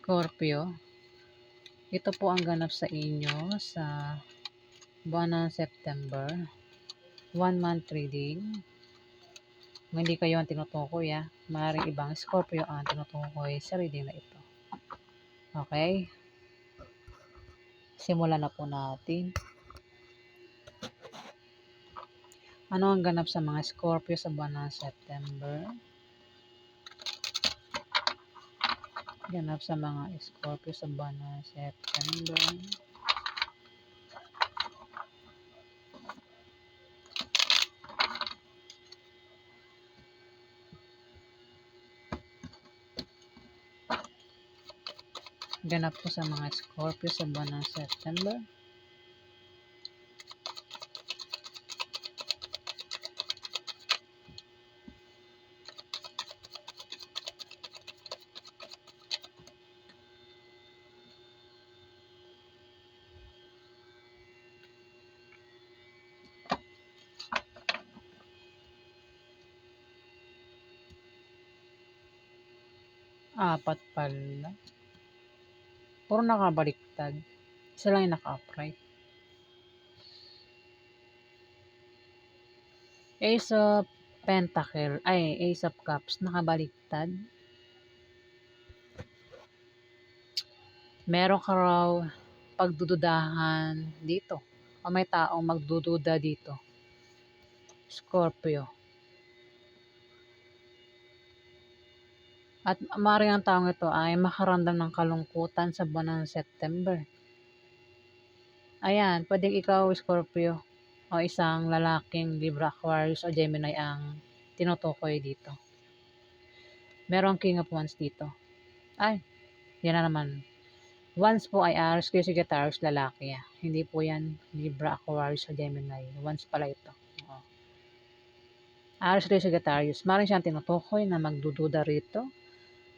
Scorpio, ito po ang ganap sa inyo sa buwan ng September. 1 month reading. Hindi kayo ang tinutukoy Maaaring ibang Scorpio ang tinutukoy sa reading na ito. Okay? Simulan na po natin. Ano ang ganap sa mga Scorpio sa buwan ng September? Ganap sa mga Scorpio sa buwan ng September. Ganap po sa mga Scorpio sa buwan ng September. Apat pala. Puro nakabaliktad. Isa lang yung naka-upright. Ace of Pentacle, Ace of Cups, nakabaliktad. Meron ka raw pagdududahan dito. O may taong magdududa dito. Scorpio. At maaaring ang taong ito ay makaramdam ng kalungkutan sa buwan ng September. Ayan, pwedeng ikaw, Scorpio, o isang lalaking Libra, Aquarius, o Gemini ang tinutukoy dito. Merong King of Wands dito. Yan na naman. Wands po ay Aries, kaya Sagittarius, lalaki. Hindi po yan Libra, Aquarius, o Gemini. Wands pala ito. Aries, kaya Sagittarius. Maaaring siyang tinutukoy na magdududa rito.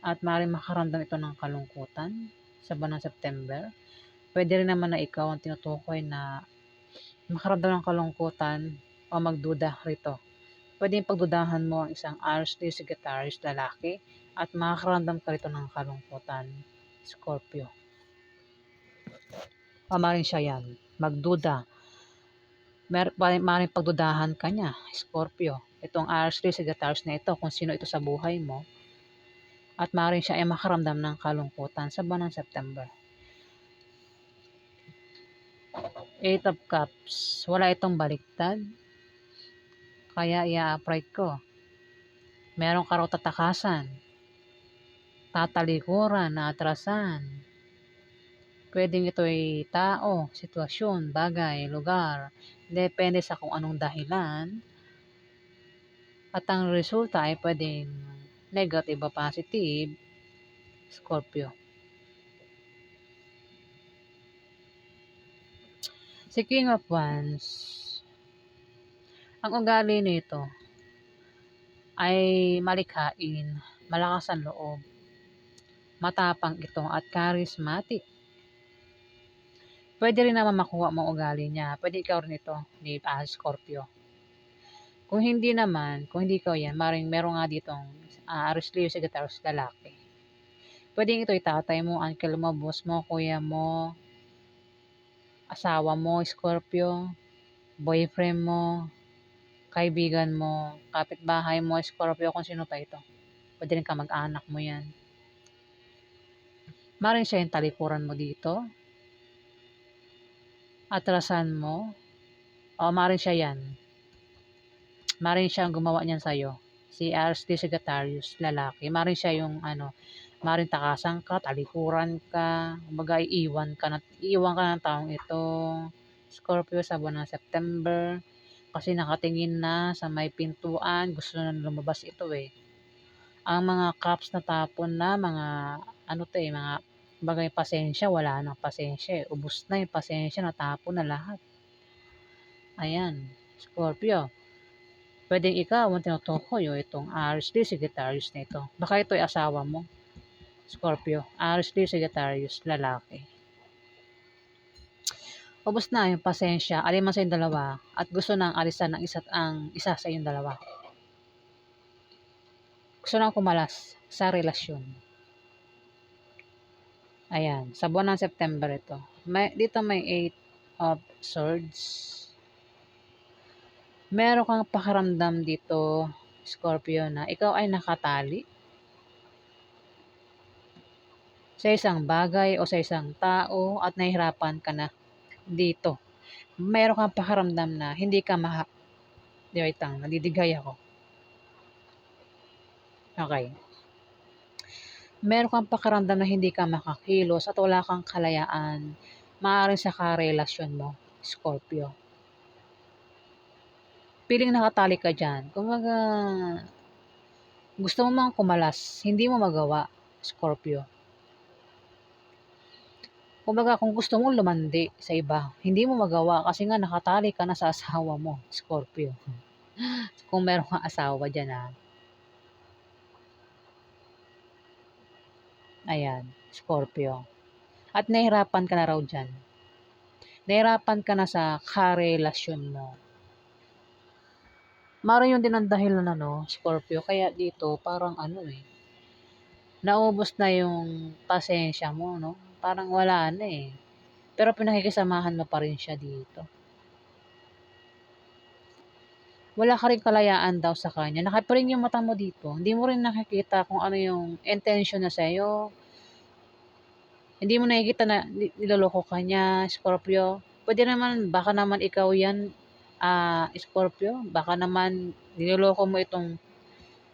At maaaring makaramdam ito ng kalungkutan sa buwan ng September. Pwede rin naman na ikaw ang tinutukoy na makaramdam ng kalungkutan o magduda rito. Pwede yung pagdudahan mo ang isang Aries, Sagittarius, lalaki at makakaramdam ka rito ng kalungkutan, Scorpio. O maaaring siya yan, magduda. Maaaring pagdudahan ka niya, Scorpio. Itong Aries, Sagittarius na ito, kung sino ito sa buhay mo. At maaaring siya ay makaramdam ng kalungkutan sa buwan ng September. Eight of Cups. Wala itong baliktad. Kaya i-upright ko. Meron ka raw tatakasan. Tatalikuran, naatrasan. Pwedeng ito ay tao, sitwasyon, bagay, lugar. Depende sa kung anong dahilan. At ang resulta ay pwedeng negative o positive, Scorpio. Si King of Wands, ang ugali nito ay malikhain, malakas ang loob, matapang ito at charismatic. Pwede rin naman makuha mo ugali niya. Pwede ikaw rin ito ni Scorpio. Kung hindi ikaw yan, maring meron nga ditong Aries, Leo, Sagittarius, lalaki. Pwede ito itatay mo, uncle mo, boss mo, kuya mo, asawa mo, Scorpio, boyfriend mo, kaibigan mo, kapitbahay mo, Scorpio, kung sino pa ito. Pwede rin ka mag-anak mo yan. Maring siya yung talikuran mo dito. Atrasan mo. O maring siya yan. Maring siya ang gumawa niyan sa'yo. Si Aries, Sagittarius, lalaki. Maring siya yung maring takasan ka, talikuran ka, kumbaga iiwan ka ng taong ito, Scorpio, sa buwan ng September. Kasi nakatingin na sa may pintuan, gusto na lumabas ito Ang mga cups na tapon na, mga mga bagay pasensya, wala nang pasensya Ubus na yung pasensya, natapon na lahat. Ayan, Scorpio. Pwedeng ikaw ang tinutukoy itong Aries, Sagittarius na ito. Baka ito ay asawa mo, Scorpio. Aries, Sagittarius, lalaki. Ubus na yung pasensya, aliman sa yung dalawa at gusto nang alisan ng isa sa yung dalawa. Gusto nang kumalas sa relasyon. Ayan, sa buwan ng September ito. Dito may 8 of Swords. Meron kang pakiramdam dito, Scorpio, na ikaw ay nakatali sa isang bagay o sa isang tao at nahihirapan ka na dito. Meron kang pakiramdam na hindi ka Di wait lang, nadidigay ako. Okay. Meron kang pakiramdam na hindi ka makakilos at wala kang kalayaan. Maaaring sa karelasyon mo, Scorpio. Piling nakatali ka dyan. Kumbaga, gusto mo mang kumalas, hindi mo magawa, Scorpio. Kumbaga, kung gusto mong lumandi sa iba, hindi mo magawa kasi nga nakatali ka na sa asawa mo, Scorpio. Kung meron kang asawa dyan, ha. Ayan, Scorpio. At nahihirapan ka na raw dyan. Nahihirapan ka na sa karelasyon mo. Mara yun din ang dahilan Scorpio. Kaya dito, parang naubos na yung pasensya mo, no? Parang wala na eh. Pero pinakikisamahan mo pa rin siya dito. Wala ka rin kalayaan daw sa kanya. Nakaparing yung mata mo dito. Hindi mo rin nakikita kung ano yung intention na sa'yo. Hindi mo nakikita na niloloko ka niya, Scorpio. Pwede naman, baka naman ikaw yan, Scorpio. Baka naman niloloko mo itong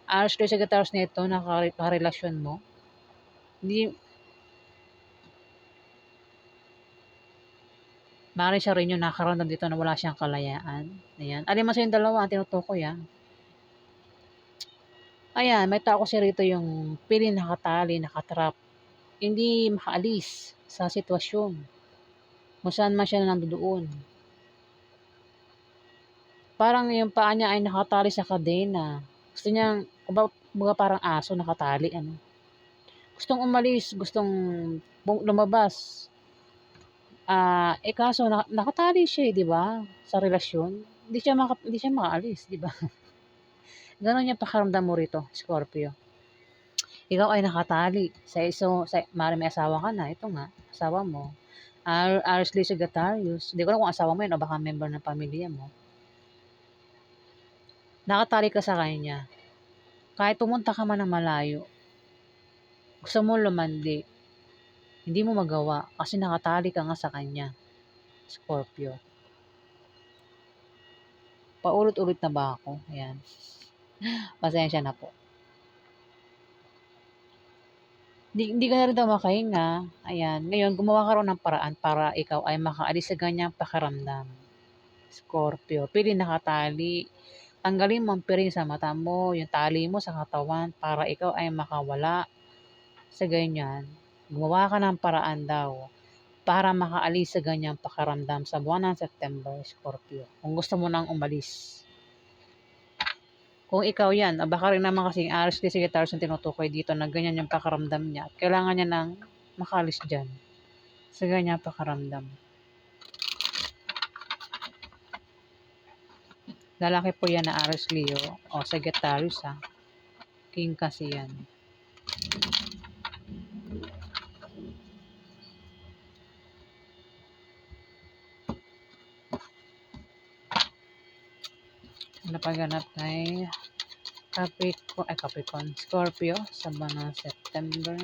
Aries Leo Sagittarius na ito na karelasyon mo. Hindi, maaari siya rin yung nakaramdam dito na wala siyang kalayaan. Ayan. Alin man sa yung dalawa, ang tinutukoy Ayan, may tao kasi rito yung piling nakatali, nakatrap. Hindi makaalis sa sitwasyon. Kung saan man siya nandoon. Parang yung paa niya ay nakatali sa kadena. Gusto niya, kumbaga parang aso nakatali. Gustong umalis, gustong lumabas. Kaso nakatali siya, di ba? Sa relasyon. Hindi siya makaalis, di ba? Ganon yung pakaramdam mo rito, Scorpio. Ikaw ay nakatali mari may asawa ka na. Ito nga, asawa mo. Aries Leo Sagittarius. Hindi ko alam kung asawa mo yun o baka member ng pamilya mo. Nakatali ka sa kanya. Kahit pumunta ka man ng malayo, gusto mo lumandi, hindi mo magawa kasi nakatali ka nga sa kanya, Scorpio. Paulit-ulit na ba ako? Ayan. Pasensya na po. Hindi ka na rin daw makahinga. Ayan. Ngayon, gumawa ka rin ng paraan para ikaw ay makaalis sa ganyang pakiramdam. Scorpio. Pili nakatali. Tanggalin mo ang piring sa mata mo, yung tali mo sa katawan para ikaw ay makawala sa ganyan. Gumawa ka ng paraan daw para makaalis sa ganyang pakiramdam sa buwan ng September, Scorpio. Kung gusto mo nang umalis. Kung ikaw yan, baka rin naman kasing Aries Leo Sagittarius yung tinutukoy dito na ganyan yung pakaramdam niya. At kailangan niya nang makalis dyan sa ganyan pakaramdam. Lalaki po yan na Aries Leo o Sagittarius King kasi yan. Napaganap kay Capricorn, Scorpio sa buwan ng September.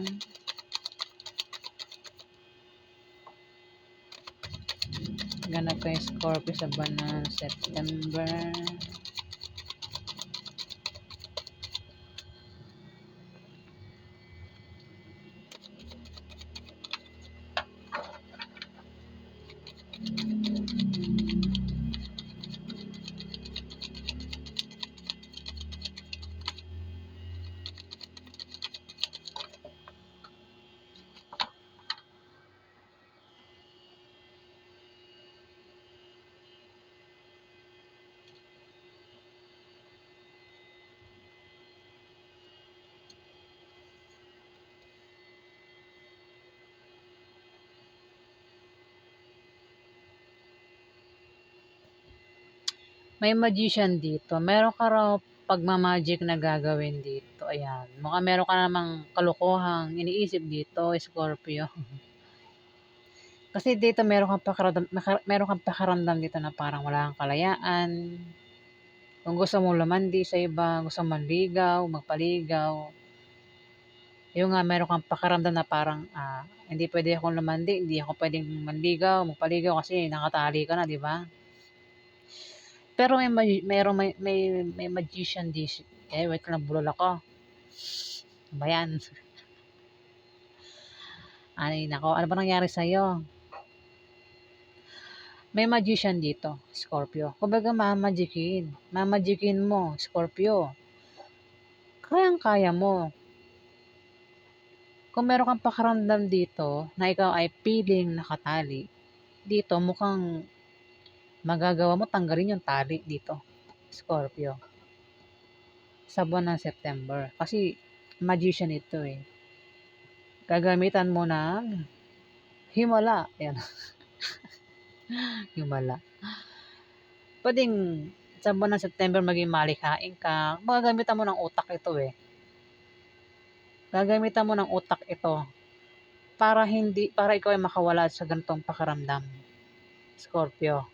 Ganap kay Scorpio sa buwan ng September. May magician dito. Meron ka raw pagmamagic na gagawin dito. Ayan. Mukhang meron ka namang kalokohang iniisip dito, Scorpio. Kasi dito meron kang pakiramdam dito na parang wala kang kalayaan. Kung gusto mong lumandi sa iba, gusto mong manligaw, magpaligaw, yung nga meron kang pakiramdam na parang, hindi pwede akong lumandi, hindi ako puwedeng manligaw, magpaligaw kasi nakatali ka na, 'di ba? Pero may magician wait lang, bulol ako. Ano ba 'yan? Ay naku, ano ba nangyari sa'yo? May magician dito, Scorpio. Kumbaga mamagikin mo, Scorpio. Kayang-kaya mo. Kung meron kang pakiramdam dito na ikaw ay feeling nakatali, dito mukhang magagawa mo tanggalin yung tali dito, Scorpio, sa buwan ng September. Kasi magician ito eh. Gagamitan mo ng himala. Ayan, himala. Pwedeng sa buwan ng September maging malikhain ka. Magagamitan mo ng utak ito eh. Gagamitan mo ng utak ito para ikaw ay makawala sa ganitong pakiramdam, Scorpio.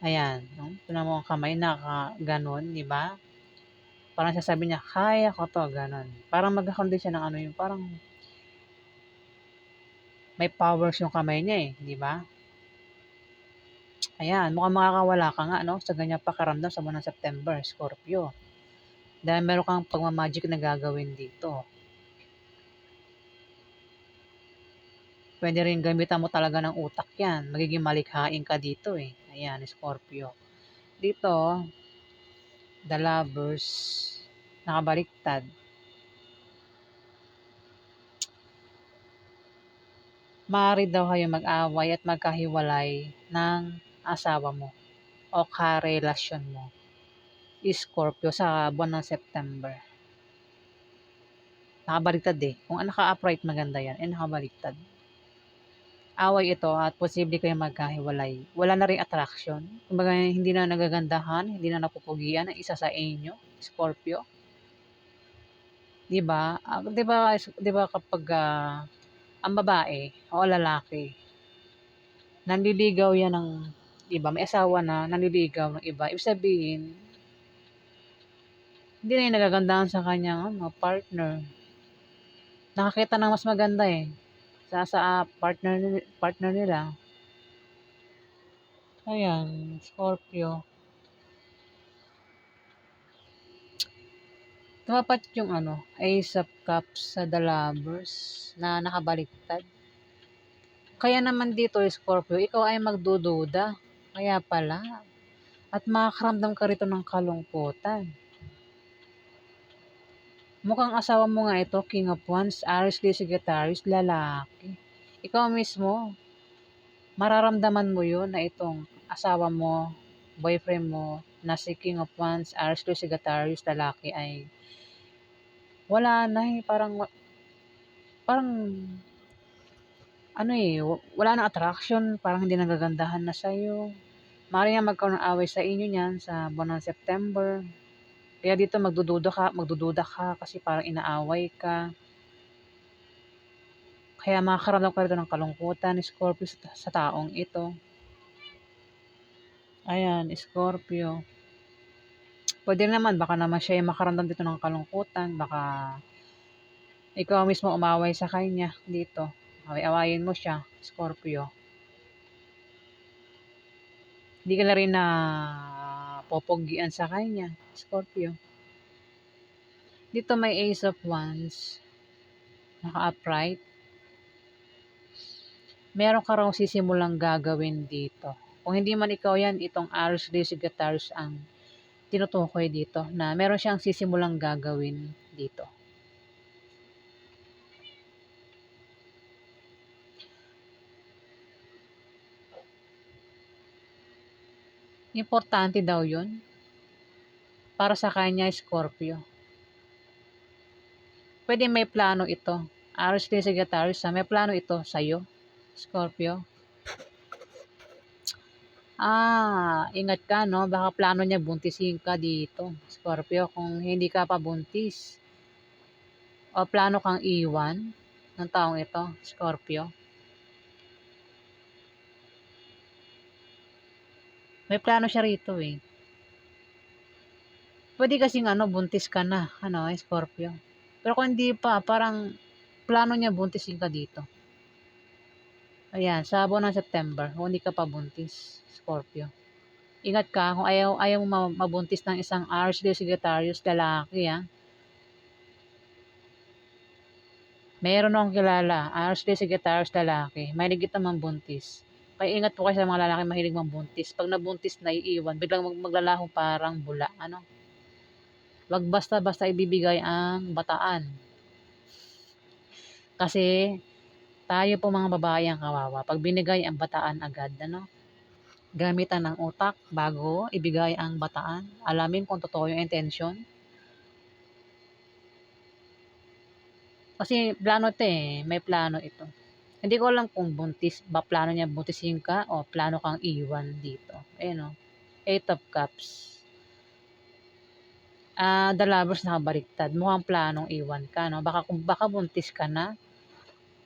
Ayan, no? Tignan mo ang kamay nakaganon, di ba? Parang sasabi niya, kaya ko to, ganon. Parang magkakaroon din siya ng ano yung parang may powers yung kamay niya eh, di ba? Ayan, mukhang makakawala ka nga, no? Sa ganyang pakiramdam sa buwan ng September, Scorpio. Dahil meron kang pagmamagic na gagawin dito. Pwede rin gamitan mo talaga ng utak yan. Magiging malikhain ka dito eh. Ayan, Scorpio. Dito, the lovers, nakabaliktad. Maaari daw kayo mag-away at magkahiwalay ng asawa mo o karelasyon mo, Scorpio, sa buwan ng September. Nakabaliktad eh. Kung naka-upright maganda yan, nakabaliktad. Away ito at posible kayong magkahiwalay. Wala na ring attraction. Kumbaga hindi na nagagandahan, hindi na napupugian ang isa sa inyo, Scorpio. 'Di ba? 'Di ba kapag ang babae o lalaki nanliligaw yan ng iba, may asawa na, nanliligaw ng iba. Ibig sabihin, hindi na yung nagagandahan sa kanyang partner. Nakakita ng mas maganda eh sa partner nila. Ayan, Scorpio. Tumapat yung Ace of Cups sa The Lovers na nakabaliktad. Kaya naman dito, Scorpio, ikaw ay magdududa. Kaya pala. At makakaramdam ka rito ng kalungkutan. Mukhang asawa mo nga ito, King of Wands, Aries, Leo, Sagittarius, lalaki. Ikaw mismo, mararamdaman mo yun na itong asawa mo, boyfriend mo, na si King of Wands, Aries, Leo, Sagittarius, lalaki ay wala na eh. Parang wala nang attraction, parang hindi nagagandahan na sa'yo. Maaaring nga magkaroon ng away sa inyo niyan sa buwan ng September. Kaya dito magdududa ka kasi parang inaaway ka. Kaya makakaramdam ka rito ng kalungkutan, Scorpio, sa taong ito. Ayan, Scorpio. Pwede naman, baka naman siya yung makaramdam dito ng kalungkutan. Baka ikaw mismo umaway sa kanya dito. Away-awayin mo siya, Scorpio. Hindi ka na rin na popogian sa kanya, Scorpio. Dito may Ace of Wands, naka-upright. Meron ka raw sisimulang gagawin dito. Kung hindi man ikaw yan, itong Aries, Leo, Sagittarius ang tinutukoy dito na meron siyang sisimulang gagawin dito. Importante daw yun para sa kanya, Scorpio. Pwede may plano ito. Aries, Leo, Sagittarius, may plano ito sa'yo, Scorpio. Ingat ka, no? Baka plano niya buntisin ka dito, Scorpio, kung hindi ka pa buntis. O plano kang iwan ng taong ito, Scorpio. May plano siya rito eh. Pwede kasing buntis ka na, Scorpio. Pero kung hindi pa, parang plano niya buntisin ka dito. Ayan, sa buwan ng September, kung hindi ka pa buntis, Scorpio. Ingat ka kung ayaw mo mabuntis ng isang Aries Sagittarius lalaki, ha. Meron akong kilala, Aries Sagittarius lalaki, mahilig ito mambuntis. Kaya ingat po kayo sa mga lalaki mahilig mambuntis. Pag nabuntis na iiwan, biglang maglalaho parang bula, Wag basta-basta ibibigay ang bataan. Kasi tayo po mga babae ang kawawa. Pag binigay ang bataan agad, gamitan ng utak bago ibigay ang bataan. Alamin kung totoo yung intention. Kasi plano ito eh. May plano ito. Hindi ko alam kung buntis, ba plano niya buntisin ka o plano kang iwan dito. Ayun o. Eight of Cups. The Lovers nakabaliktad. Mukhang planong iwan ka, no? Baka buntis ka na,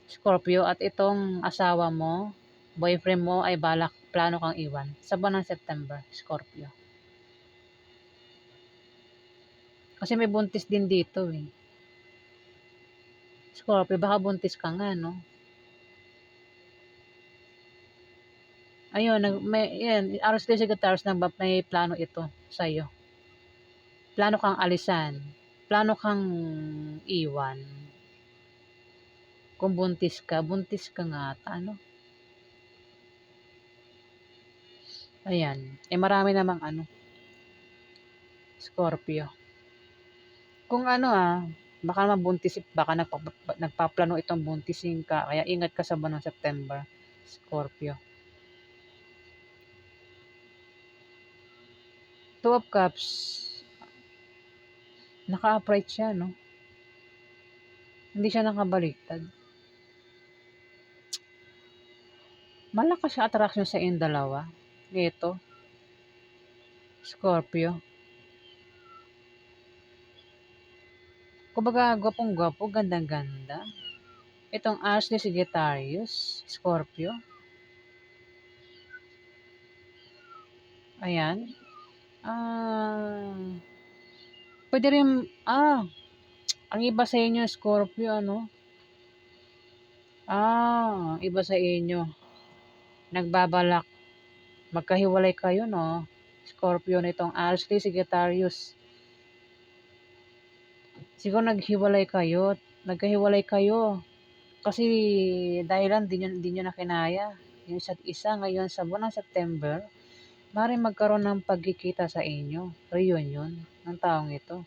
Scorpio, at itong asawa mo, boyfriend mo ay plano kang iwan sa buwan ng September, Scorpio. Kasi may buntis din dito eh. Scorpio, baka buntis ka nga, no? Ayun, yan, Aros de Sagittarius may plano ito sa'yo. Plano kang alisan. Plano kang iwan. Kung buntis ka nga ata, Ayan. Marami namang Scorpio. Kung baka mabuntis, baka nagpaplano itong buntisin ka, kaya ingat ka sa buwan ng September, Scorpio. Two of Cups. Naka-upright siya, no? Hindi siya nakabaliktad. Malakas siya attraction sa inyong dalawa. Ito. Scorpio. Kumbaga, gwapong-gwapo, gandang-ganda. Itong Aries ni Sagittarius, Scorpio. Ayan. Pwede rin, ang iba sa inyo, Scorpio, iba sa inyo. Nagbabalak. Magkahiwalay kayo, no? Scorpio nitong Aries ni Sagittarius. Siguro nagkahiwalay kayo. Kasi dahilan di nyo na kinaya yung isa't isa. Ngayon sa buwan ng September, maaaring magkaroon ng pagkikita sa inyo. Reunion ng taong ito.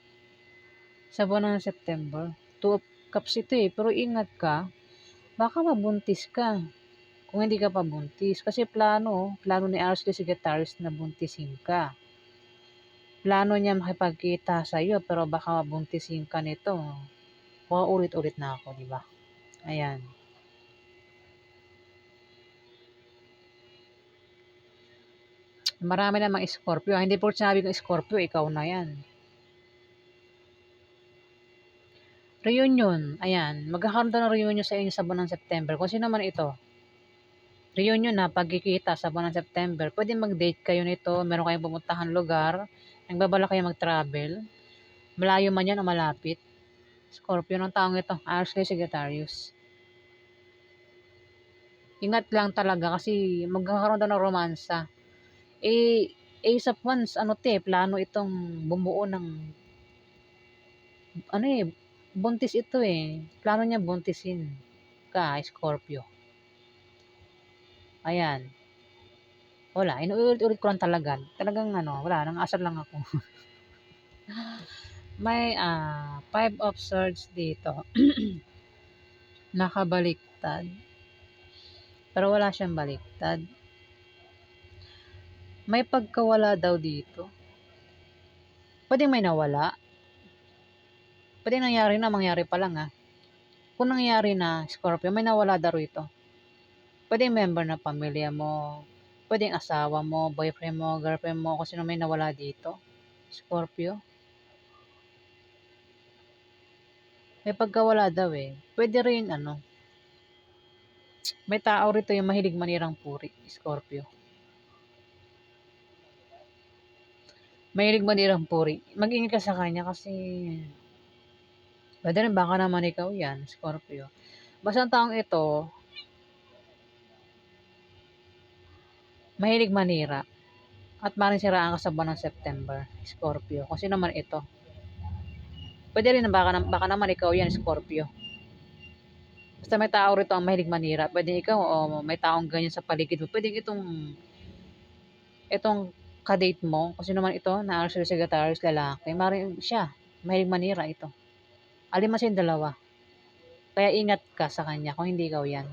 Sa buwan ng September. Two of Cups ito eh. Pero ingat ka, baka mabuntis ka. Kung hindi ka pa buntis. Kasi plano ni Aries Sagittarius na buntisin ka. Plano niya makipagkita sa iyo pero baka mabuntisin ka nito. Baka ulit-ulit na ako, di ba? Ayan. Marami namang Scorpio. Hindi po sinabi kong Scorpio, ikaw na yan. Reunion. Ayan. Magkakaroon daw ng reunion sa inyo sa buwan ng September. Kung sino man ito. Reunion na pagkikita sa buwan ng September. Pwede mag-date kayo nito. Meron kayong pumuntahan lugar. Nagbabala kayo mag-travel. Malayo man yan o malapit. Scorpio ng taong ito. Aries Sagittarius. Ingat lang talaga kasi magkakaroon daw ng romansa. Ace of Wands, plano itong bumuo ng, buntis ito eh. Plano niya buntisin ka, Scorpio. Ayan. Wala, inuulit-ulit ko lang talaga. Talagang wala, nang asar lang ako. May Five of Swords dito. Nakabaliktad. Pero wala siyang baliktad. May pagkawala daw dito. Pwede may nawala. Pwede mangyari pa lang Kung nangyari na, Scorpio, may nawala daw rito. Pwede member na pamilya mo, pwedeng asawa mo, boyfriend mo, girlfriend mo, kung sino may nawala dito, Scorpio. May pagkawala daw eh. Pwede rin may tao rito yung mahilig manirang puri, Scorpio. Mahilig manirang puri. Mag-ingat ka sa kanya kasi pwede rin baka naman ikaw yan, Scorpio. Basta ang taong ito, mahilig manira at maring siraan ka sa buwan ng September, Scorpio. Kasi naman ito, pwede rin baka naman ikaw yan, Scorpio. Basta may tao rito ang mahilig manira. Pwede ikaw o may taong ganyan sa paligid mo. Pwede itong kadate mo. Kasi naman ito, na actually Sagittarius lalaki. Maring siya, mahilig manira ito. Alin man yung dalawa. Kaya ingat ka sa kanya kung hindi ikaw yan.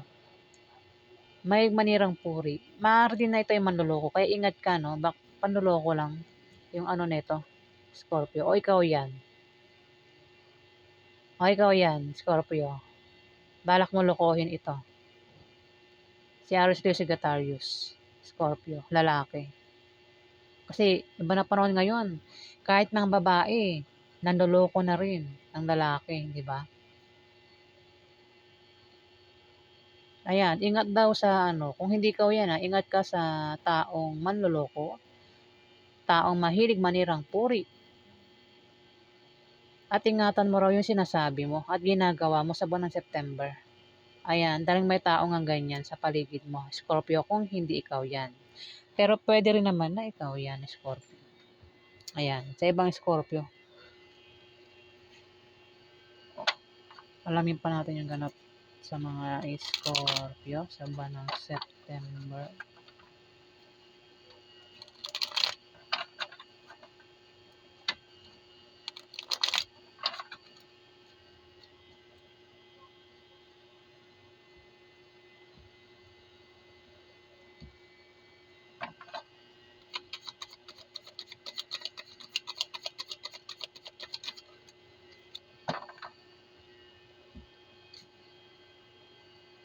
Mahilig manirang puri. Maaari din na ito yung manloloko. Kaya ingat ka, no? Panloloko lang yung ano nito, Scorpio. O ikaw yan. O ikaw yan, Scorpio. Balak mo lokohin ito. Si Aries Leo Sagittarius, Scorpio, lalaki. Kasi iba na panahon ngayon. Kahit ng babae, nanloloko na rin ang lalaki, di ba? Ayan, ingat daw sa ano, kung hindi ikaw yan, ingat ka sa taong manloloko, taong mahilig manirang puri. At ingatan mo raw yung sinasabi mo at ginagawa mo sa buwan ng September. Ayan, dahil may tao nga ganyan sa paligid mo, Scorpio, kung hindi ikaw yan. Pero pwede rin naman na ikaw yan, Scorpio. Ayan, sa ibang Scorpio, alamin pa natin yung ganap sa mga Scorpio sa buwan ng September.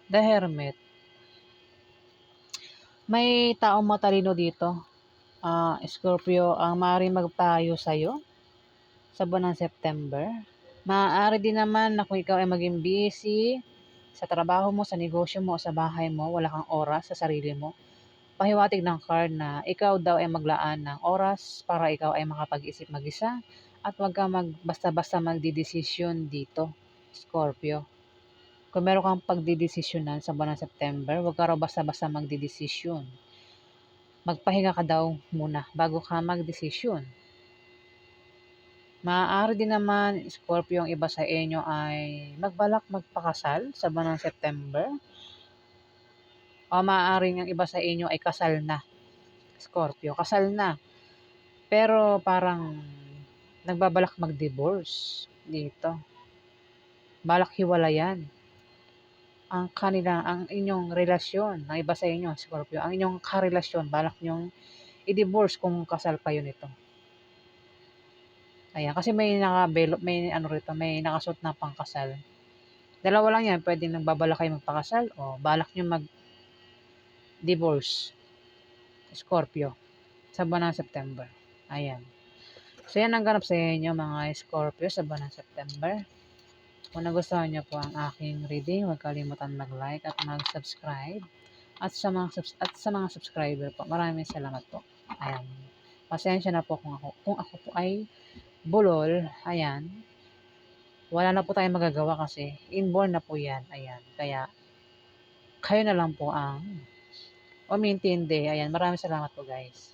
The Hermit. May taong matalino dito, Scorpio, ang maaaring magpayo sa'yo sa buwan ng September. Maaari din naman na kung ikaw ay maging busy sa trabaho mo, sa negosyo mo, sa bahay mo, wala kang oras sa sarili mo, pahiwatig ng card na ikaw daw ay maglaan ng oras para ikaw ay makapag-isip mag-isa at huwag ka basta-basta magdidesisyon dito, Scorpio. Kung meron kang pagdidesisyonan sa buwan ng September, huwag ka raw basta-basta magdidesisyon. Magpahinga ka daw muna bago ka magdesisyon. Maaari din naman, Scorpio, yung iba sa inyo ay magbalak magpakasal sa buwan ng September. O maaaring yung iba sa inyo ay kasal na, Scorpio. Kasal na. Pero parang nagbabalak mag-divorce dito. Balak hiwalayan ang inyong relasyon ng iba sa inyo, Scorpio. Ang inyong karelasyon, balak nyong i-divorce kung kasal kayo nito. Ayan, kasi may ano rito, may nakasuot na pangkasal. Dalawa lang yan, pwedeng nagbabalak kayo magpakasal o balak nyo mag-divorce, Scorpio, sa buwan ng September. Ayan. So, yan ang ganap sa inyo mga Scorpio sa buwan ng September. Kung nagustuhan niyo po ang aking reading, huwag kalimutan mag-like at mag-subscribe. At sa mga subscriber po, maraming salamat po. Ayan. Pasensya na po kung ako po ay bulol. Ayan. Wala na po tayong magagawa kasi inborn na po yan. Ayan. Kaya, kayo na lang po ang umintindi. Ayan. Maraming salamat po guys.